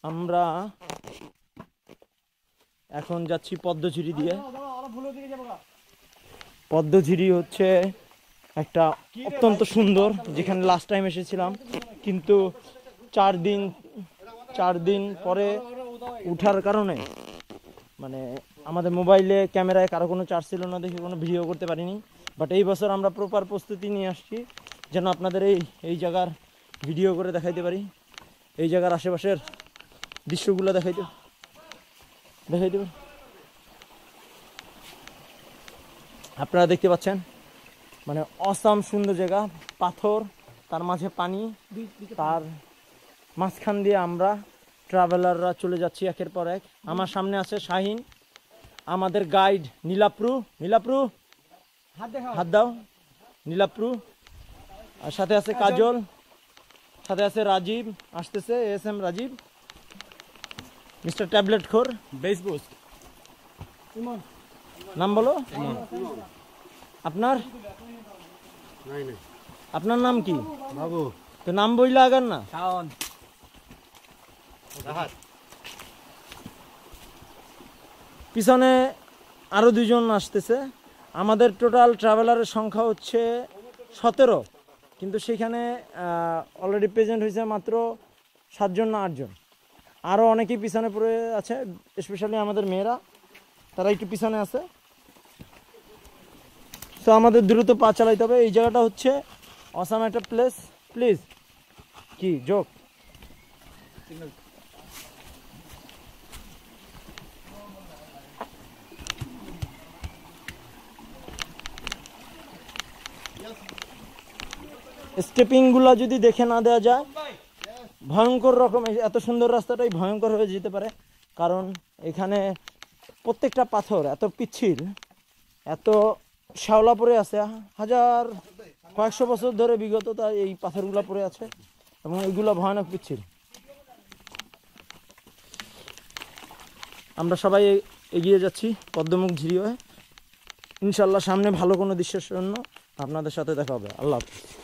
আমরা এখন যাচ্ছি পদ্মঝিরি দিয়ে। পদ্মঝিরি হচ্ছে একটা অত্যন্ত সুন্দর, যেখানে লাস্ট টাইম এসেছিলাম, কিন্তু 4 দিন পরে উঠার কারণে মানে আমাদের মোবাইলে ক্যামেরায় কারো কোনো চার্জ ছিল না, দেখে কোনো ভিডিও করতে পারিনি। বাট এই বছর আমরা প্রপার প্রস্তুতি নিয়ে আসছি যেন আপনাদের এই জায়গার ভিডিও করে দেখাইতে পারি, এই জায়গার আশেপাশের দৃশ্যগুলো দেখাইতে পারি। আপনারা দেখতে পাচ্ছেন মানে অসাম সুন্দর জায়গা, পাথর, তার মাঝে পানি, তার মাঝখান দিয়ে আমরা ট্রাভেলাররা চলে যাচ্ছি একের পর এক। আমার সামনে আছে শাহিন, আমাদের গাইড নীলাপ্রু হাত দাও, নীলাপ্রু, আর সাথে আছে কাজল, সাথে আছে রাজীব, আসতেছে এসএম রাজীব, মিস্টার ট্যাবলেট খোর বেস বুস্ট। নাম বলো আপনার, আপনার নাম কি বাবু? তো নাম বইলা আগার না। পিছনে আরো 2 জন আসতেছে। আমাদের টোটাল ট্রাভেলারের সংখ্যা হচ্ছে 17, কিন্তু সেখানে অলরেডি প্রেজেন্ট হয়েছে মাত্র 7 জন না 8 জন। আরও অনেকেই পিছনে পড়ে আছে, স্পেশালি আমাদের মেয়েরা, তারা একটু পিছনে আছে। তো আমাদের দ্রুত পা চালাইতে হবে। এই জায়গাটা হচ্ছে অসাম একটা প্লেস। প্লিজ কি জোক স্টেপিংগুলো যদি দেখে না দেওয়া যায়, ভয়ঙ্কর রকম, এত সুন্দর রাস্তাটাই ভয়ঙ্কর হয়ে যেতে পারে। কারণ এখানে প্রত্যেকটা পাথর এত পিচ্ছিল, এত শ্যাওলা পড়ে আছে, কয়েকশো বছর ধরে বিগত তা এই পাথরগুলো পড়ে আছে, এবং এইগুলো ভয়ানক পিচ্ছিল। আমরা সবাই এগিয়ে যাচ্ছি পদ্মমুখ ঝিরি হয়ে। ইনশাল্লাহ সামনে ভালো কোনো দৃশ্যের জন্য আপনাদের সাথে দেখা হবে। আল্লাহ হাফেজ।